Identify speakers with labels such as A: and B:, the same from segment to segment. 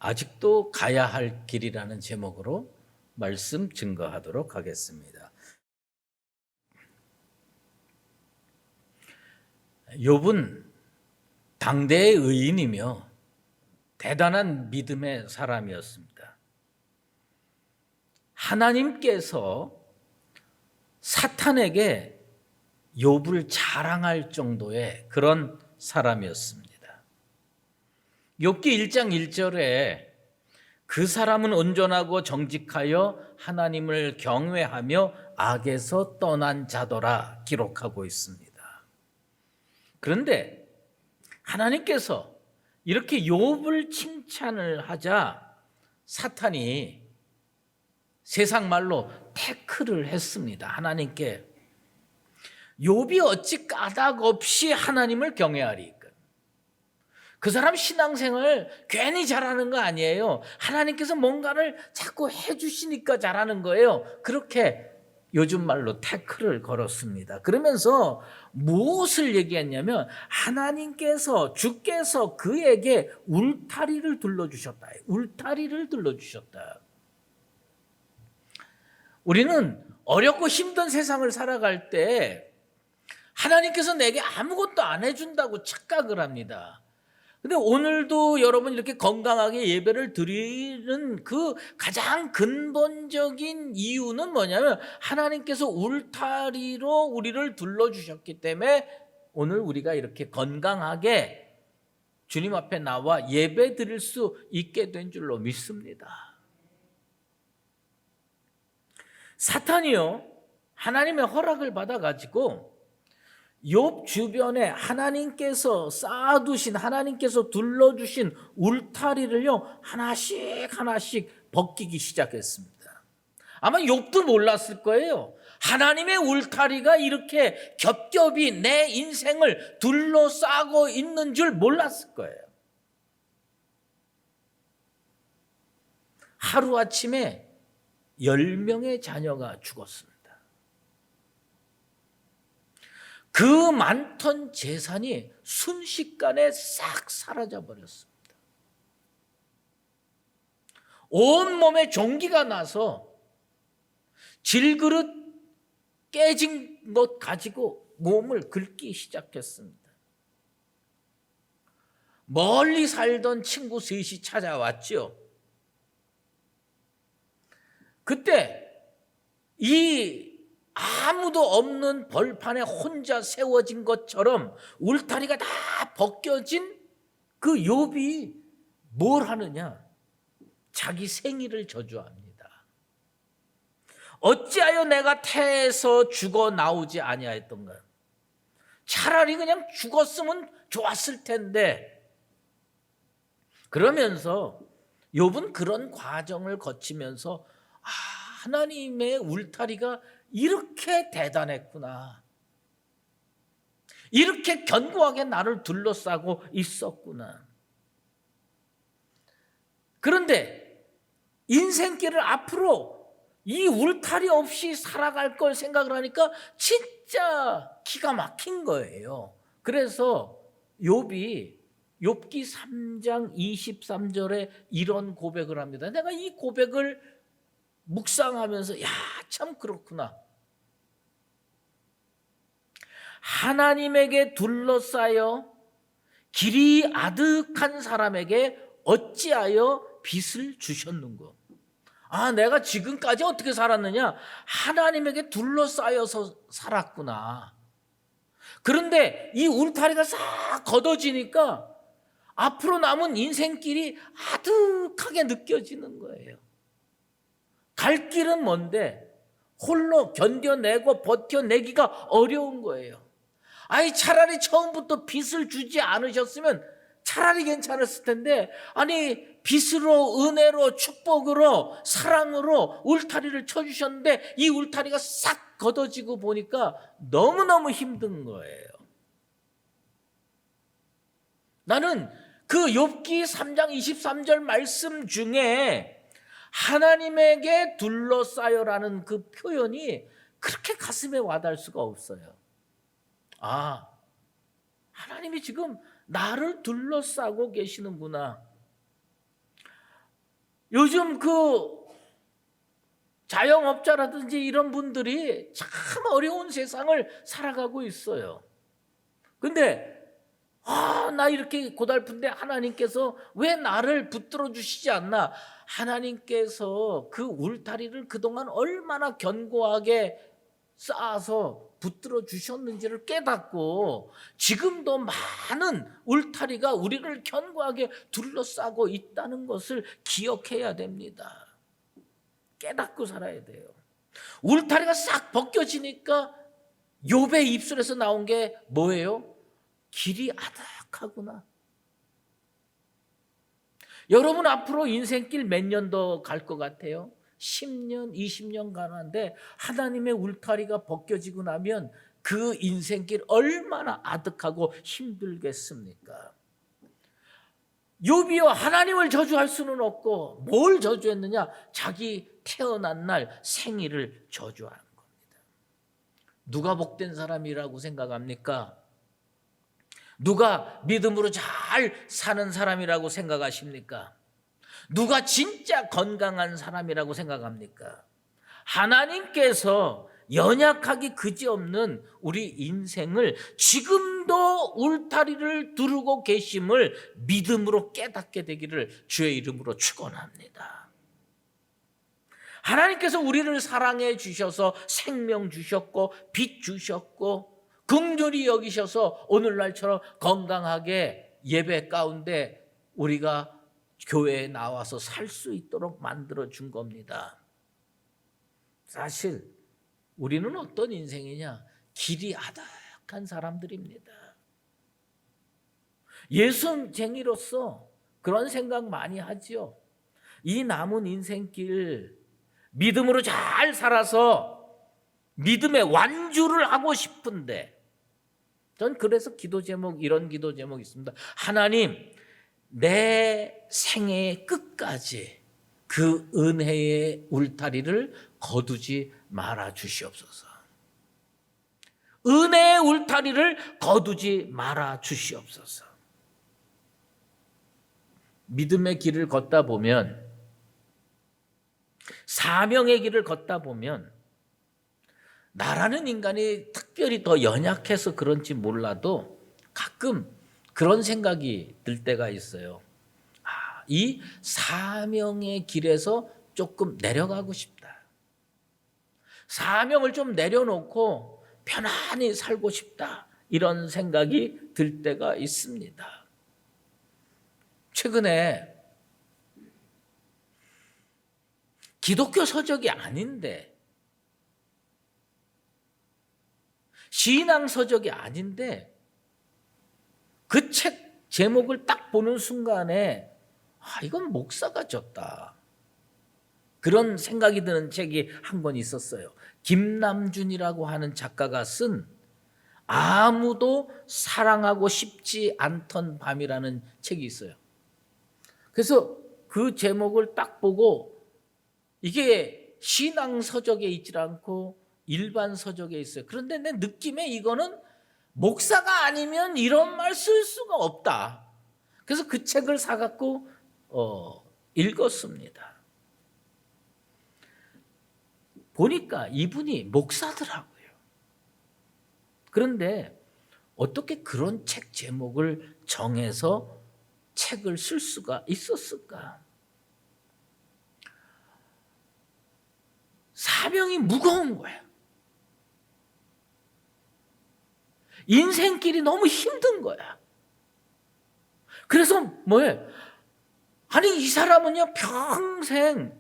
A: 아직도 가야 할 길이라는 제목으로 말씀 증거하도록 하겠습니다. 욥은 당대의 의인이며 대단한 믿음의 사람이었습니다. 하나님께서 사탄에게 욥을 자랑할 정도의 그런 사람이었습니다. 욥기 1장 1절에 그 사람은 온전하고 정직하여 하나님을 경외하며 악에서 떠난 자더라 기록하고 있습니다. 그런데 하나님께서 이렇게 욥을 칭찬을 하자 사탄이 세상 말로 태클을 했습니다. 하나님께 욥이 어찌 까닭 없이 하나님을 경외하리까? 그 사람 신앙생활 괜히 잘하는 거 아니에요. 하나님께서 뭔가를 자꾸 해주시니까 잘하는 거예요. 그렇게 요즘 말로 태클을 걸었습니다. 그러면서 무엇을 얘기했냐면 하나님께서 주께서 그에게 울타리를 둘러주셨다. 울타리를 둘러주셨다. 우리는 어렵고 힘든 세상을 살아갈 때 하나님께서 내게 아무것도 안 해준다고 착각을 합니다. 근데 오늘도 여러분 이렇게 건강하게 예배를 드리는 그 가장 근본적인 이유는 뭐냐면 하나님께서 울타리로 우리를 둘러주셨기 때문에 오늘 우리가 이렇게 건강하게 주님 앞에 나와 예배 드릴 수 있게 된 줄로 믿습니다. 사탄이요, 하나님의 허락을 받아가지고 욥 주변에 하나님께서 쌓아두신, 하나님께서 둘러주신 울타리를요 하나씩 벗기기 시작했습니다. 아마 욥도 몰랐을 거예요. 하나님의 울타리가 이렇게 겹겹이 내 인생을 둘러싸고 있는 줄 몰랐을 거예요. 하루아침에 10명의 자녀가 죽었습니다. 그 많던 재산이 순식간에 싹 사라져 버렸습니다. 온몸에 종기가 나서 질그릇 깨진 것 가지고 몸을 긁기 시작했습니다. 멀리 살던 친구 셋이 찾아왔죠. 그때 이 아무도 없는 벌판에 혼자 세워진 것처럼 울타리가 다 벗겨진 그 욥이 뭘 하느냐? 자기 생일을 저주합니다. 어찌하여 내가 태에서 죽어 나오지 아니하였던가? 차라리 그냥 죽었으면 좋았을 텐데. 그러면서 욥은 그런 과정을 거치면서 하나님의 울타리가 이렇게 대단했구나. 이렇게 견고하게 나를 둘러싸고 있었구나. 그런데 인생길을 앞으로 이 울타리 없이 살아갈 걸 생각을 하니까 진짜 기가 막힌 거예요. 그래서 욥이 욥기 3장 23절에 이런 고백을 합니다. 내가 이 고백을 묵상하면서 참 그렇구나. 하나님에게 둘러싸여 길이 아득한 사람에게 어찌하여 빚을 주셨는고? 내가 지금까지 어떻게 살았느냐? 하나님에게 둘러싸여서 살았구나. 그런데 이 울타리가 싹 걷어지니까 앞으로 남은 인생길이 아득하게 느껴지는 거예요. 갈 길은 먼데 홀로 견뎌내고 버텨내기가 어려운 거예요. 차라리 처음부터 빚을 주지 않으셨으면 차라리 괜찮았을 텐데, 빚으로, 은혜로, 축복으로, 사랑으로 울타리를 쳐주셨는데 이 울타리가 싹 걷어지고 보니까 너무너무 힘든 거예요. 나는 그 욥기 3장 23절 말씀 중에 하나님에게 둘러싸여라는 그 표현이 그렇게 가슴에 와닿을 수가 없어요. 하나님이 지금 나를 둘러싸고 계시는구나. 요즘 그 자영업자라든지 이런 분들이 참 어려운 세상을 살아가고 있어요. 근데 나 이렇게 고달픈데 하나님께서 왜 나를 붙들어 주시지 않나? 하나님께서 그 울타리를 그동안 얼마나 견고하게 쌓아서 붙들어 주셨는지를 깨닫고 지금도 많은 울타리가 우리를 견고하게 둘러싸고 있다는 것을 기억해야 됩니다. 깨닫고 살아야 돼요. 울타리가 싹 벗겨지니까 욥의 입술에서 나온 게 뭐예요? 길이 아득하구나. 여러분 앞으로 인생길 몇 년 더 갈 것 같아요? 10년, 20년 가는데 하나님의 울타리가 벗겨지고 나면 그 인생길 얼마나 아득하고 힘들겠습니까? 욥이요, 하나님을 저주할 수는 없고 뭘 저주했느냐? 자기 태어난 날 생일을 저주하는 겁니다. 누가 복된 사람이라고 생각합니까? 누가 믿음으로 잘 사는 사람이라고 생각하십니까? 누가 진짜 건강한 사람이라고 생각합니까? 하나님께서 연약하기 그지없는 우리 인생을 지금도 울타리를 두르고 계심을 믿음으로 깨닫게 되기를 주의 이름으로 축원합니다. 하나님께서 우리를 사랑해 주셔서 생명 주셨고 빛 주셨고 긍휼히 여기셔서 오늘날처럼 건강하게 예배 가운데 우리가 교회에 나와서 살 수 있도록 만들어 준 겁니다. 사실 우리는 어떤 인생이냐? 길이 아득한 사람들입니다. 예수쟁이로서 그런 생각 많이 하지요. 이 남은 인생길 믿음으로 잘 살아서 믿음의 완주를 하고 싶은데, 전 그래서 기도 제목, 이런 기도 제목이 있습니다. 하나님, 내 생애의 끝까지 그 은혜의 울타리를 거두지 말아 주시옵소서. 은혜의 울타리를 거두지 말아 주시옵소서. 믿음의 길을 걷다 보면, 사명의 길을 걷다 보면 나라는 인간이 특별히 더 연약해서 그런지 몰라도 가끔 그런 생각이 들 때가 있어요. 이 사명의 길에서 조금 내려가고 싶다. 사명을 좀 내려놓고 편안히 살고 싶다. 이런 생각이 들 때가 있습니다. 최근에 기독교 서적이 아닌데, 신앙 서적이 아닌데 그 책 제목을 딱 보는 순간에 이건 목사가 졌다. 그런 생각이 드는 책이 한 권 있었어요. 김남준이라고 하는 작가가 쓴 아무도 사랑하고 싶지 않던 밤이라는 책이 있어요. 그래서 그 제목을 딱 보고 이게 신앙 서적에 있지 않고 일반 서적에 있어요. 그런데 내 느낌에 이거는 목사가 아니면 이런 말 쓸 수가 없다. 그래서 그 책을 사갖고 읽었습니다. 보니까 이분이 목사더라고요. 그런데 어떻게 그런 책 제목을 정해서 책을 쓸 수가 있었을까? 사명이 무거운 거야. 인생길이 너무 힘든 거야. 그래서 뭐예요? 아니 이 사람은요 평생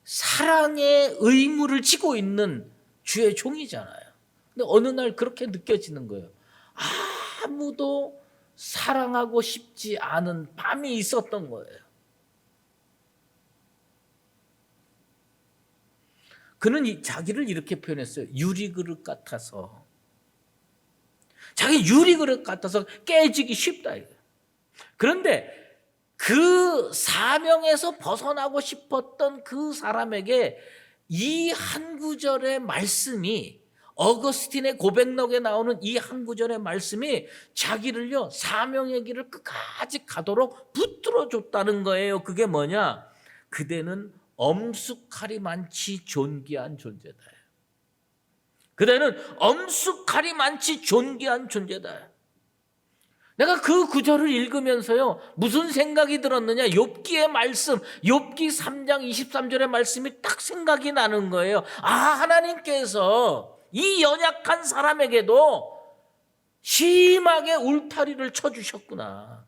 A: 사랑의 의무를 지고 있는 주의 종이잖아요. 근데 어느 날 그렇게 느껴지는 거예요. 아무도 사랑하고 싶지 않은 밤이 있었던 거예요. 그는 자기를 이렇게 표현했어요. 유리그릇 같아서. 자기 유리그릇 같아서 깨지기 쉽다. 그런데 그 사명에서 벗어나고 싶었던 그 사람에게 이 한 구절의 말씀이, 어거스틴의 고백록에 나오는 이 한 구절의 말씀이 자기를요 사명의 길을 끝까지 가도록 붙들어 줬다는 거예요. 그게 뭐냐? 그대는 엄숙하리만치 존귀한 존재다. 그대는 엄숙하리만치 존귀한 존재다. 내가 그 구절을 읽으면서요, 무슨 생각이 들었느냐? 욥기의 말씀, 욥기 3장 23절의 말씀이 딱 생각이 나는 거예요. 아, 하나님께서 이 연약한 사람에게도 심하게 울타리를 쳐주셨구나.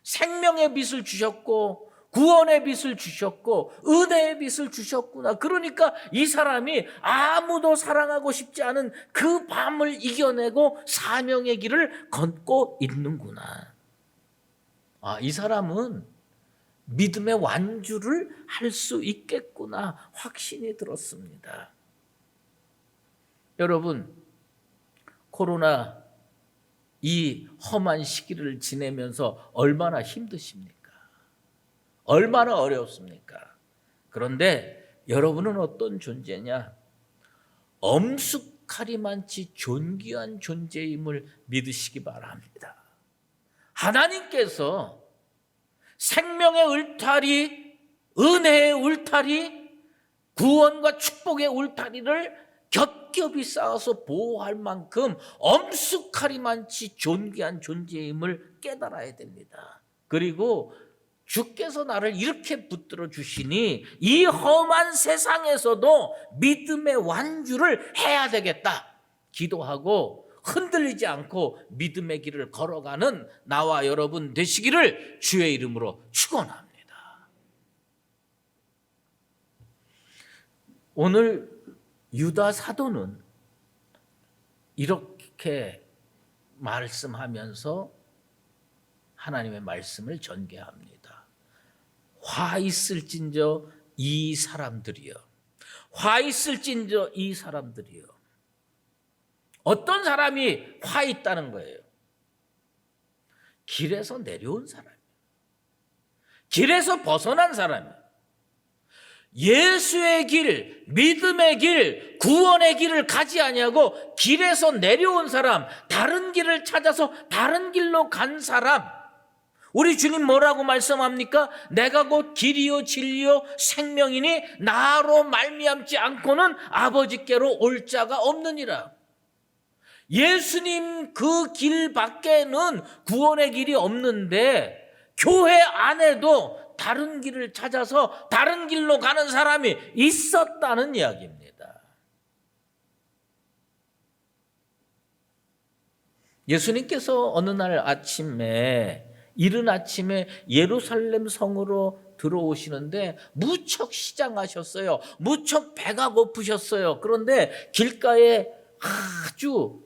A: 생명의 빛을 주셨고 구원의 빛을 주셨고 은혜의 빛을 주셨구나. 그러니까 이 사람이 아무도 사랑하고 싶지 않은 그 밤을 이겨내고 사명의 길을 걷고 있는구나. 아, 이 사람은 믿음의 완주를 할 수 있겠구나 확신이 들었습니다. 여러분, 코로나 이 험한 시기를 지내면서 얼마나 힘드십니까? 얼마나 어렵습니까? 그런데 여러분은 어떤 존재냐? 엄숙하리만치 존귀한 존재임을 믿으시기 바랍니다. 하나님께서 생명의 울타리, 은혜의 울타리, 구원과 축복의 울타리를 겹겹이 쌓아서 보호할 만큼 엄숙하리만치 존귀한 존재임을 깨달아야 됩니다. 그리고 주께서 나를 이렇게 붙들어 주시니 이 험한 세상에서도 믿음의 완주를 해야 되겠다 기도하고 흔들리지 않고 믿음의 길을 걸어가는 나와 여러분 되시기를 주의 이름으로 축원합니다. 오늘 유다 사도는 이렇게 말씀하면서 하나님의 말씀을 전개합니다. 화 있을진저 이 사람들이여. 화 있을진저 이 사람들이여. 어떤 사람이 화 있다는 거예요? 길에서 내려온 사람이에요. 길에서 벗어난 사람이에요. 예수의 길, 믿음의 길, 구원의 길을 가지 아니하고 길에서 내려온 사람, 다른 길을 찾아서 다른 길로 간 사람. 우리 주님 뭐라고 말씀합니까? 내가 곧 길이요 진리요 생명이니 나로 말미암지 않고는 아버지께로 올 자가 없느니라. 예수님 그 길 밖에는 구원의 길이 없는데 교회 안에도 다른 길을 찾아서 다른 길로 가는 사람이 있었다는 이야기입니다. 예수님께서 어느 날 아침에 이른 아침에 예루살렘 성으로 들어오시는데 무척 시장하셨어요. 무척 배가 고프셨어요. 그런데 길가에 아주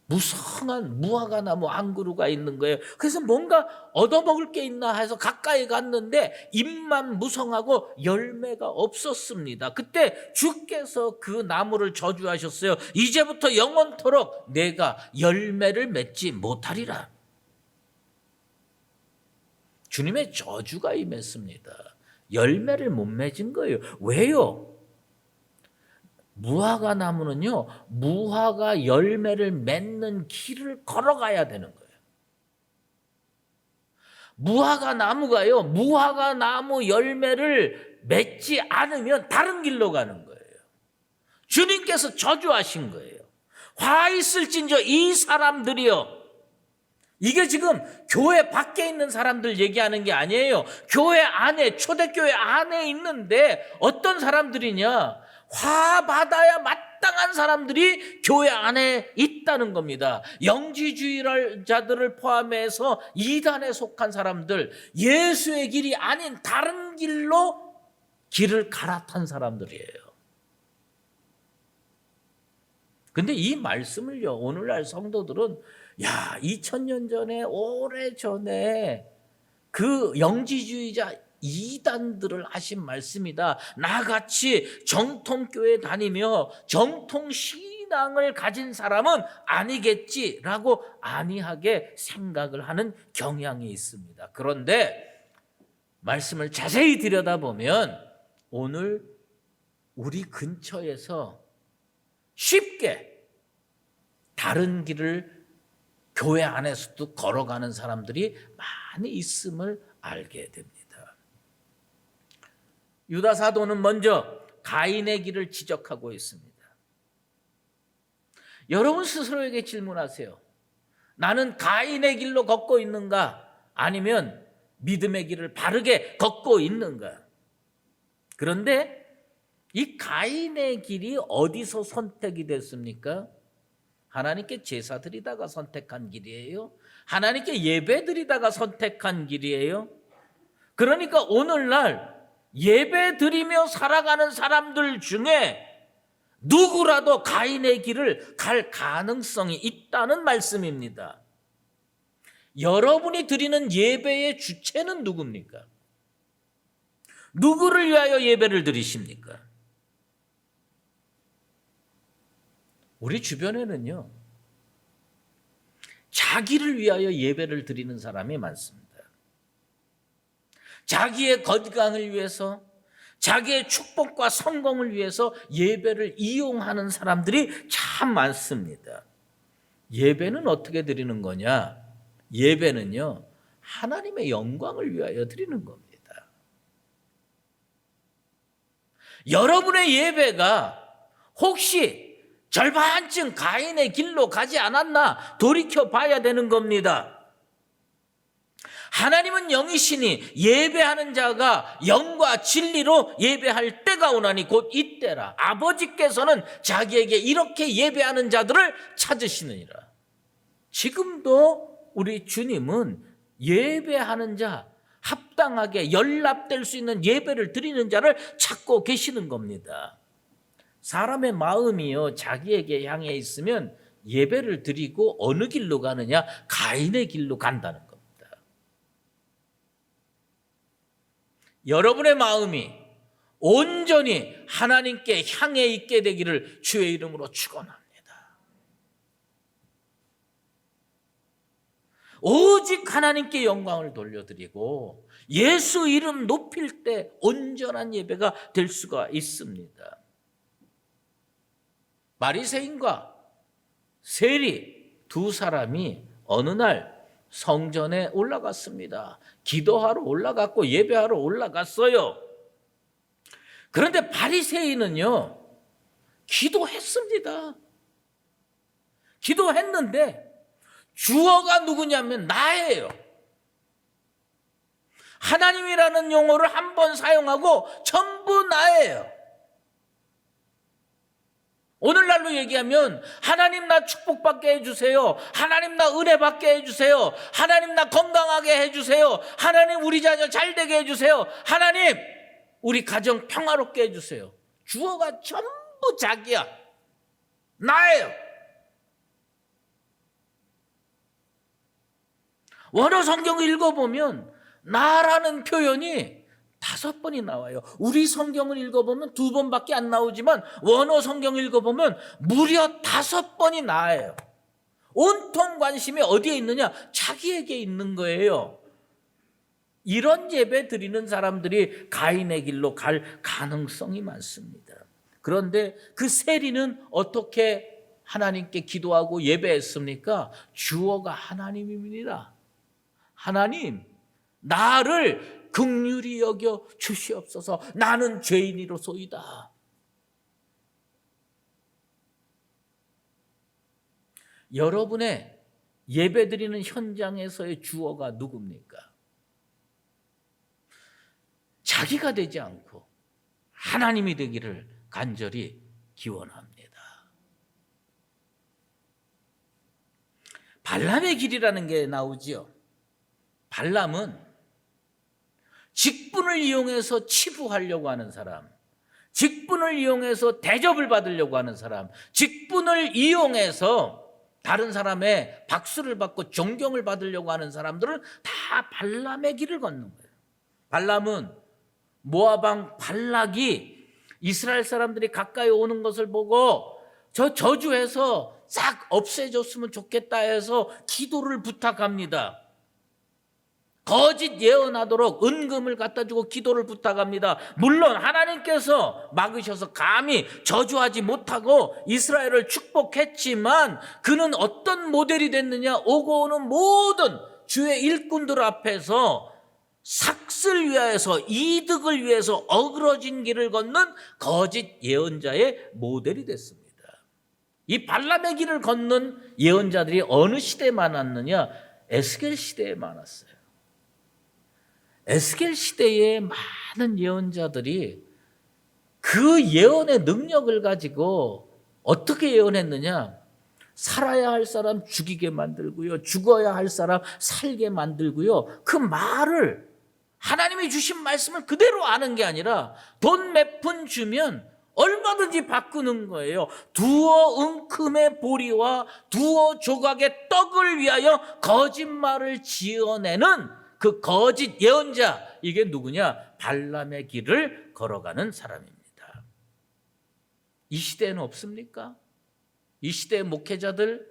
A: 무성한 무화과 나무 한 그루가 있는 거예요. 그래서 뭔가 얻어먹을 게 있나 해서 가까이 갔는데 잎만 무성하고 열매가 없었습니다. 그때 주께서 그 나무를 저주하셨어요. 이제부터 영원토록 내가 열매를 맺지 못하리라. 주님의 저주가 임했습니다. 열매를 못 맺은 거예요. 왜요? 무화과 나무는요, 무화과 열매를 맺는 길을 걸어가야 되는 거예요. 무화과 나무가요, 무화과 나무 열매를 맺지 않으면 다른 길로 가는 거예요. 주님께서 저주하신 거예요. 화 있을진저 이 사람들이요. 이게 지금 교회 밖에 있는 사람들 얘기하는 게 아니에요. 교회 안에, 초대교회 안에 있는데 어떤 사람들이냐? 화 받아야 마땅한 사람들이 교회 안에 있다는 겁니다. 영지주의자들을 포함해서 이단에 속한 사람들, 예수의 길이 아닌 다른 길로 길을 갈아탄 사람들이에요. 근데 이 말씀을요, 오늘날 성도들은 2000년 전에, 오래전에 그 영지주의자 이단들을 하신 말씀이다. 나같이 정통교회 다니며 정통신앙을 가진 사람은 아니겠지라고 안이하게 생각을 하는 경향이 있습니다. 그런데 말씀을 자세히 들여다보면 오늘 우리 근처에서 쉽게 다른 길을 교회 안에서도 걸어가는 사람들이 많이 있음을 알게 됩니다. 유다 사도는 먼저 가인의 길을 지적하고 있습니다. 여러분 스스로에게 질문하세요. 나는 가인의 길로 걷고 있는가? 아니면 믿음의 길을 바르게 걷고 있는가? 그런데 이 가인의 길이 어디서 선택이 됐습니까? 하나님께 제사 드리다가 선택한 길이에요? 하나님께 예배 드리다가 선택한 길이에요? 그러니까 오늘날 예배 드리며 살아가는 사람들 중에 누구라도 가인의 길을 갈 가능성이 있다는 말씀입니다. 여러분이 드리는 예배의 주체는 누굽니까? 누구를 위하여 예배를 드리십니까? 우리 주변에는요, 자기를 위하여 예배를 드리는 사람이 많습니다. 자기의 건강을 위해서, 자기의 축복과 성공을 위해서 예배를 이용하는 사람들이 참 많습니다. 예배는 어떻게 드리는 거냐? 예배는요, 하나님의 영광을 위하여 드리는 겁니다. 여러분의 예배가 혹시 절반쯤 가인의 길로 가지 않았나 돌이켜 봐야 되는 겁니다. 하나님은 영이시니 예배하는 자가 영과 진리로 예배할 때가 오나니 곧 이때라. 아버지께서는 자기에게 이렇게 예배하는 자들을 찾으시느니라. 지금도 우리 주님은 예배하는 자, 합당하게 연락될 수 있는 예배를 드리는 자를 찾고 계시는 겁니다. 사람의 마음이요, 자기에게 향해 있으면 예배를 드리고 어느 길로 가느냐? 가인의 길로 간다는 겁니다. 여러분의 마음이 온전히 하나님께 향해 있게 되기를 주의 이름으로 축원합니다. 오직 하나님께 영광을 돌려드리고 예수 이름 높일 때 온전한 예배가 될 수가 있습니다. 바리새인과 세리 두 사람이 어느 날 성전에 올라갔습니다. 기도하러 올라갔고 예배하러 올라갔어요. 그런데 바리새인은요, 기도했습니다. 기도했는데 주어가 누구냐면 나예요. 하나님이라는 용어를 한 번 사용하고 전부 나예요. 오늘날로 얘기하면 하나님 나 축복받게 해주세요. 하나님 나 은혜 받게 해주세요. 하나님 나 건강하게 해주세요. 하나님 우리 자녀 잘되게 해주세요. 하나님 우리 가정 평화롭게 해주세요. 주어가 전부 자기야. 나예요. 원어 성경을 읽어보면 나라는 표현이 5번이 나와요. 우리 성경을 읽어보면 2번밖에 안 나오지만 원어 성경을 읽어보면 무려 5번이 나와요. 온통 관심이 어디에 있느냐? 자기에게 있는 거예요. 이런 예배 드리는 사람들이 가인의 길로 갈 가능성이 많습니다. 그런데 그 세리는 어떻게 하나님께 기도하고 예배했습니까? 주어가 하나님입니다. 하나님, 나를 긍휼히 여겨 주시옵소서. 나는 죄인이로소이다. 여러분의 예배드리는 현장에서의 주어가 누굽니까? 자기가 되지 않고 하나님이 되기를 간절히 기원합니다. 발람의 길이라는 게 나오지요. 발람은 직분을 이용해서 치부하려고 하는 사람, 직분을 이용해서 대접을 받으려고 하는 사람, 직분을 이용해서 다른 사람의 박수를 받고 존경을 받으려고 하는 사람들은 다 발람의 길을 걷는 거예요. 발람은 모압 왕 발락이 이스라엘 사람들이 가까이 오는 것을 보고 저 저주해서 싹 없애줬으면 좋겠다 해서 기도를 부탁합니다. 거짓 예언하도록 은금을 갖다 주고 기도를 부탁합니다. 물론 하나님께서 막으셔서 감히 저주하지 못하고 이스라엘을 축복했지만 그는 어떤 모델이 됐느냐? 오고 오는 모든 주의 일꾼들 앞에서 삭슬 위하여서 이득을 위해서 어그러진 길을 걷는 거짓 예언자의 모델이 됐습니다. 이 발람의 길을 걷는 예언자들이 어느 시대에 많았느냐? 에스겔 시대에 많았어요. 에스겔 시대에 많은 예언자들이 그 예언의 능력을 가지고 어떻게 예언했느냐? 살아야 할 사람 죽이게 만들고요, 죽어야 할 사람 살게 만들고요. 그 말을, 하나님이 주신 말씀을 그대로 아는 게 아니라 돈 몇 푼 주면 얼마든지 바꾸는 거예요. 두어 은큼의 보리와 두어 조각의 떡을 위하여 거짓말을 지어내는 그 거짓 예언자, 이게 누구냐? 발람의 길을 걸어가는 사람입니다. 이 시대에는 없습니까? 이 시대의 목회자들,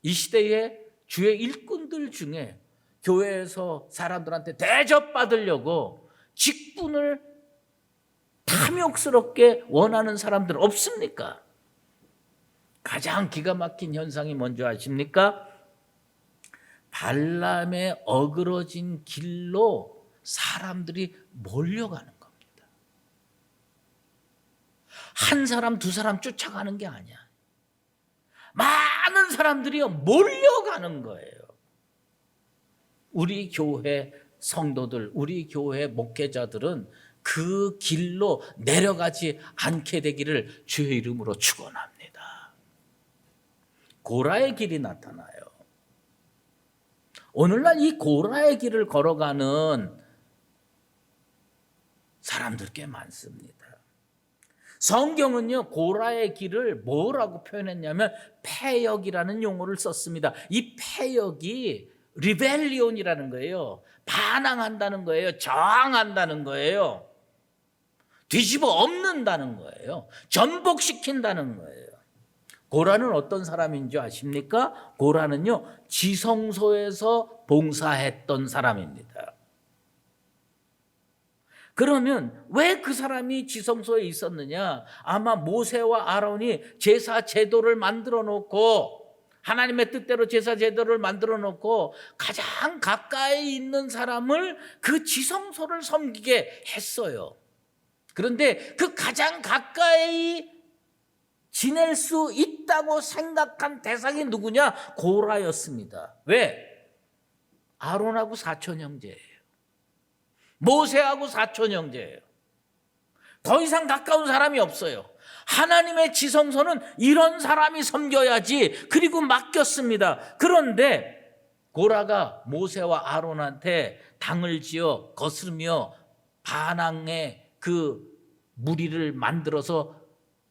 A: 이 시대의 주의 일꾼들 중에 교회에서 사람들한테 대접받으려고 직분을 탐욕스럽게 원하는 사람들 없습니까? 가장 기가 막힌 현상이 뭔지 아십니까? 발람의 어그러진 길로 사람들이 몰려가는 겁니다. 한 사람, 두 사람 쫓아가는 게 아니야. 많은 사람들이 몰려가는 거예요. 우리 교회 성도들, 우리 교회 목회자들은 그 길로 내려가지 않게 되기를 주의 이름으로 축원합니다. 고라의 길이 나타나요. 오늘날 이 고라의 길을 걸어가는 사람들 꽤 많습니다. 성경은요, 고라의 길을 뭐라고 표현했냐면 패역이라는 용어를 썼습니다. 이 패역이 리벨리온이라는 거예요. 반항한다는 거예요. 저항한다는 거예요. 뒤집어 엎는다는 거예요. 전복시킨다는 거예요. 고라는 어떤 사람인 줄 아십니까? 고라는요, 지성소에서 봉사했던 사람입니다. 그러면 왜 그 사람이 지성소에 있었느냐? 아마 모세와 아론이 제사 제도를 만들어 놓고, 하나님의 뜻대로 제사 제도를 만들어 놓고 가장 가까이 있는 사람을 그 지성소를 섬기게 했어요. 그런데 그 가장 가까이 지낼 수 있다고 생각한 대상이 누구냐? 고라였습니다. 왜? 아론하고 사촌 형제예요. 모세하고 사촌 형제예요. 더 이상 가까운 사람이 없어요. 하나님의 지성소는 이런 사람이 섬겨야지. 그리고 맡겼습니다. 그런데 고라가 모세와 아론한테 당을 지어 거스르며 반항의 그 무리를 만들어서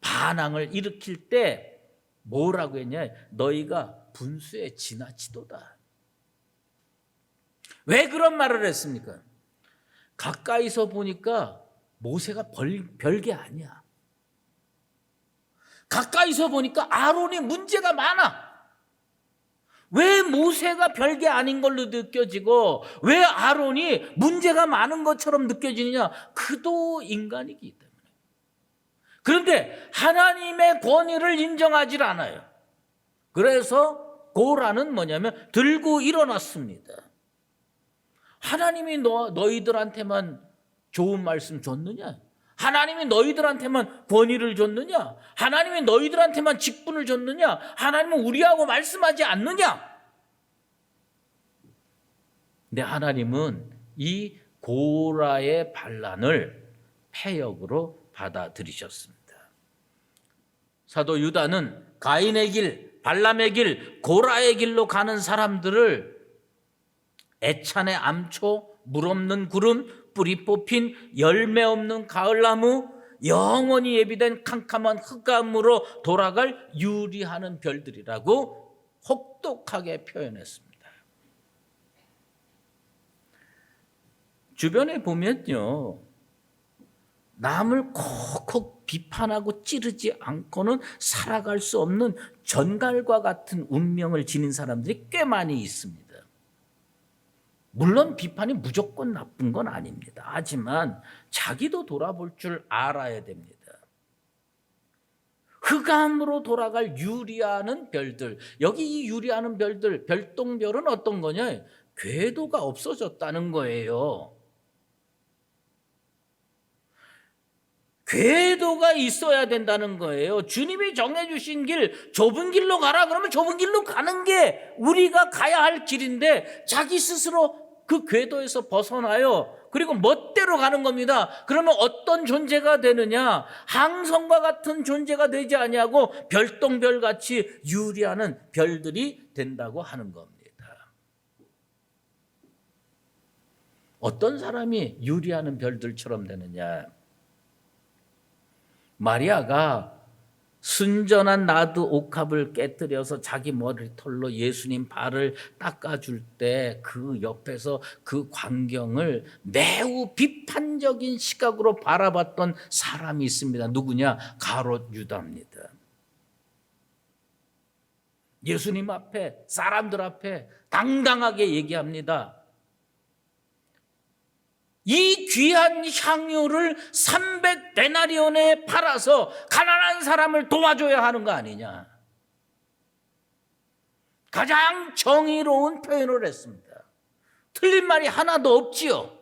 A: 반항을 일으킬 때 뭐라고 했냐? 너희가 분수에 지나치도다. 왜 그런 말을 했습니까? 가까이서 보니까 모세가 별게 아니야. 가까이서 보니까 아론이 문제가 많아. 왜 모세가 별게 아닌 걸로 느껴지고 왜 아론이 문제가 많은 것처럼 느껴지느냐? 그도 인간이기 때문에. 그런데 하나님의 권위를 인정하지 않아요. 그래서 고라는 뭐냐면 들고 일어났습니다. 하나님이 너희들한테만 좋은 말씀 줬느냐? 하나님이 너희들한테만 권위를 줬느냐? 하나님이 너희들한테만 직분을 줬느냐? 하나님은 우리하고 말씀하지 않느냐? 근데 하나님은 이 고라의 반란을 패역으로 받아들이셨습니다. 사도 유다는 가인의 길, 발람의 길, 고라의 길로 가는 사람들을 애찬의 암초, 물 없는 구름, 뿌리 뽑힌 열매 없는 가을나무, 영원히 예비된 캄캄한 흑암으로 돌아갈 유리하는 별들이라고 혹독하게 표현했습니다. 주변에 보면요, 남을 콕콕 비판하고 찌르지 않고는 살아갈 수 없는 전갈과 같은 운명을 지닌 사람들이 꽤 많이 있습니다. 물론 비판이 무조건 나쁜 건 아닙니다. 하지만 자기도 돌아볼 줄 알아야 됩니다. 흑암으로 돌아갈 유리하는 별들, 여기 이 유리하는 별들, 별똥별은 어떤 거냐? 궤도가 없어졌다는 거예요. 궤도가 있어야 된다는 거예요. 주님이 정해주신 길, 좁은 길로 가라 그러면 좁은 길로 가는 게 우리가 가야 할 길인데 자기 스스로 그 궤도에서 벗어나요. 그리고 멋대로 가는 겁니다. 그러면 어떤 존재가 되느냐? 항성과 같은 존재가 되지 아니하고 별똥별같이 유리하는 별들이 된다고 하는 겁니다. 어떤 사람이 유리하는 별들처럼 되느냐? 마리아가 순전한 나드 옥합을 깨뜨려서 자기 머리털로 예수님 발을 닦아줄 때 그 옆에서 그 광경을 매우 비판적인 시각으로 바라봤던 사람이 있습니다. 누구냐? 가롯 유다입니다. 예수님 앞에, 사람들 앞에 당당하게 얘기합니다. 이 귀한 향유를 300데나리온에 팔아서 가난한 사람을 도와줘야 하는 거 아니냐. 가장 정의로운 표현을 했습니다. 틀린 말이 하나도 없지요.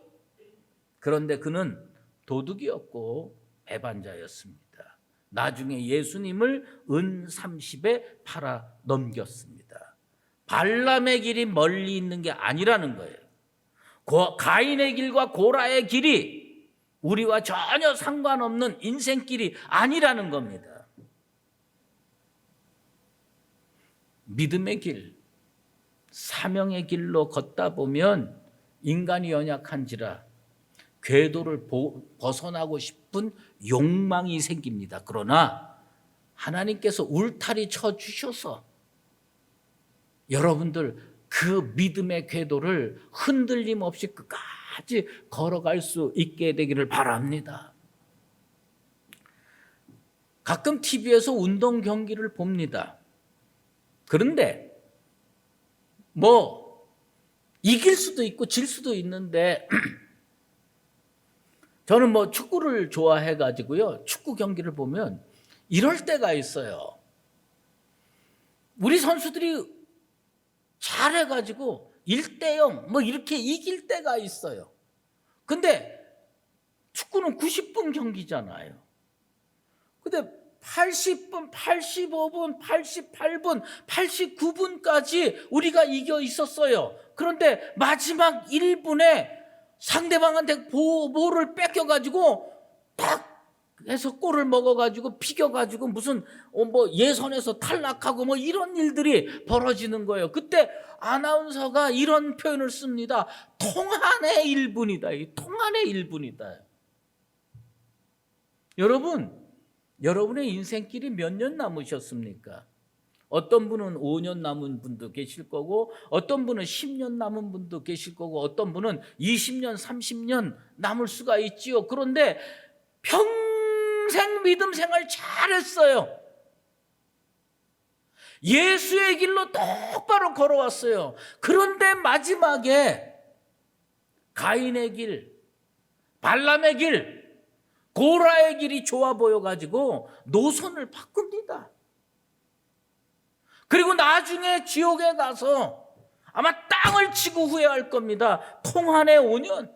A: 그런데 그는 도둑이었고 배반자였습니다. 나중에 예수님을 은 30에 팔아 넘겼습니다. 발람의 길이 멀리 있는 게 아니라는 거예요. 가인의 길과 고라의 길이 우리와 전혀 상관없는 인생길이 아니라는 겁니다. 믿음의 길, 사명의 길로 걷다 보면 인간이 연약한지라 궤도를 벗어나고 싶은 욕망이 생깁니다. 그러나 하나님께서 울타리 쳐주셔서 여러분들 그 믿음의 궤도를 흔들림 없이 끝까지 걸어갈 수 있게 되기를 바랍니다. 가끔 TV에서 운동 경기를 봅니다. 그런데 이길 수도 있고 질 수도 있는데 저는 축구를 좋아해가지고요. 축구 경기를 보면 이럴 때가 있어요. 우리 선수들이 잘해가지고 1대0 이렇게 이길 때가 있어요. 근데 축구는 90분 경기잖아요. 근데 80분, 85분, 88분, 89분까지 우리가 이겨 있었어요. 그런데 마지막 1분에 상대방한테 볼을 뺏겨가지고 딱 해서 골을 먹어가지고 비겨가지고 무슨 예선에서 탈락하고 이런 일들이 벌어지는 거예요. 그때 아나운서가 이런 표현을 씁니다. 통한의 1분이다. 이 통한의 1분이다. 여러분의 인생길이 몇 년 남으셨습니까? 어떤 분은 5년 남은 분도 계실 거고 어떤 분은 10년 남은 분도 계실 거고 어떤 분은 20년, 30년 남을 수가 있지요. 그런데 평생 믿음 생활 잘했어요. 예수의 길로 똑바로 걸어왔어요. 그런데 마지막에 가인의 길, 발람의 길, 고라의 길이 좋아 보여가지고 노선을 바꿉니다. 그리고 나중에 지옥에 가서 아마 땅을 치고 후회할 겁니다. 통한의 5년,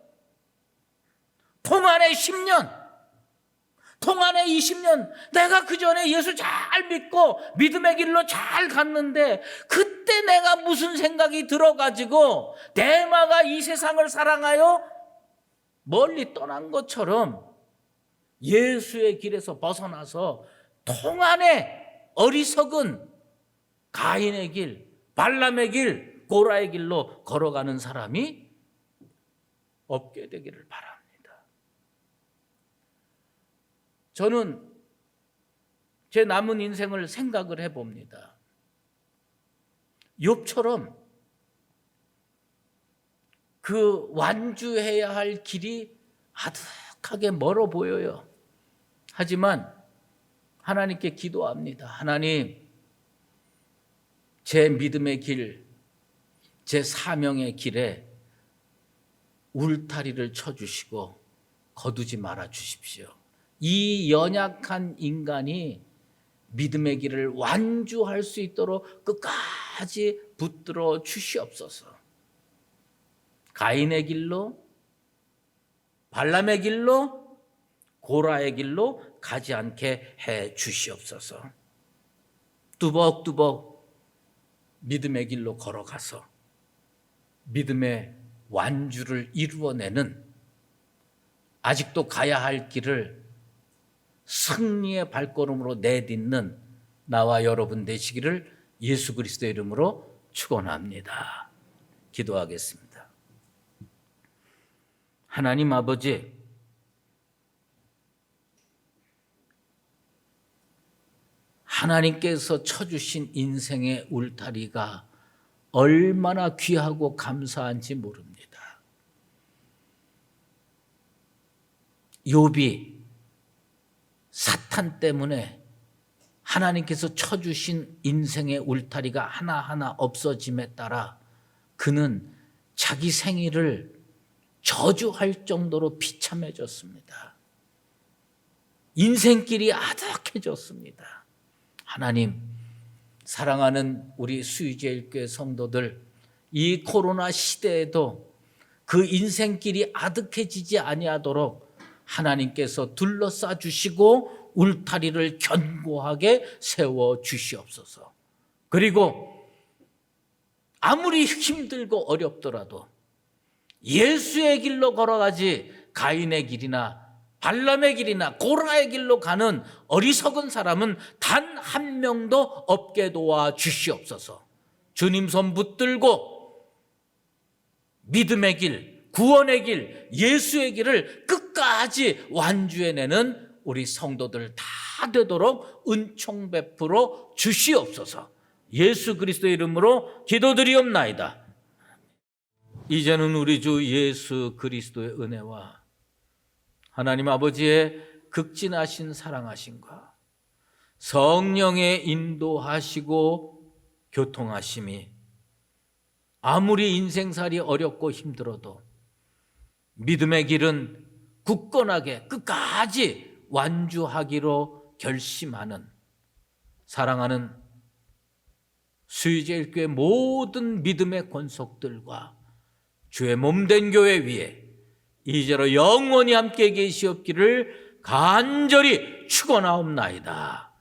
A: 통한의 10년, 통한의 20년, 내가 그 전에 예수 잘 믿고 믿음의 길로 잘 갔는데 그때 내가 무슨 생각이 들어가지고 대마가 이 세상을 사랑하여 멀리 떠난 것처럼 예수의 길에서 벗어나서 통한의 어리석은 가인의 길, 발람의 길, 고라의 길로 걸어가는 사람이 없게 되기를 바랍니다. 저는 제 남은 인생을 생각을 해봅니다. 욥처럼 그 완주해야 할 길이 아득하게 멀어 보여요. 하지만 하나님께 기도합니다. 하나님, 제 믿음의 길, 제 사명의 길에 울타리를 쳐주시고 거두지 말아 주십시오. 이 연약한 인간이 믿음의 길을 완주할 수 있도록 끝까지 붙들어 주시옵소서. 가인의 길로, 발람의 길로, 고라의 길로 가지 않게 해 주시옵소서. 뚜벅뚜벅 믿음의 길로 걸어가서 믿음의 완주를 이루어내는, 아직도 가야 할 길을 승리의 발걸음으로 내딛는 나와 여러분 되시기를 예수 그리스도의 이름으로 축원합니다. 기도하겠습니다. 하나님 아버지, 하나님께서 쳐주신 인생의 울타리가 얼마나 귀하고 감사한지 모릅니다. 욥이 사탄 때문에 하나님께서 쳐주신 인생의 울타리가 하나하나 없어짐에 따라 그는 자기 생일을 저주할 정도로 비참해졌습니다. 인생길이 아득해졌습니다. 하나님, 사랑하는 우리 수유제일교회 성도들, 이 코로나 시대에도 그 인생길이 아득해지지 아니하도록 하나님께서 둘러싸 주시고 울타리를 견고하게 세워 주시옵소서. 그리고 아무리 힘들고 어렵더라도 예수의 길로 걸어가지 가인의 길이나 발람의 길이나 고라의 길로 가는 어리석은 사람은 단 한 명도 없게 도와 주시옵소서. 주님 손 붙들고 믿음의 길, 구원의 길, 예수의 길을 끝까지 완주해내는 우리 성도들 다 되도록 은총 베풀어 주시옵소서. 예수 그리스도의 이름으로 기도드리옵나이다. 이제는 우리 주 예수 그리스도의 은혜와 하나님 아버지의 극진하신 사랑하심과 성령의 인도하시고 교통하심이 아무리 인생살이 어렵고 힘들어도 믿음의 길은 굳건하게 끝까지 완주하기로 결심하는, 사랑하는 수유제일교회 모든 믿음의 권속들과 주의 몸된 교회 위에 이제로 영원히 함께 계시옵기를 간절히 축원하옵나이다.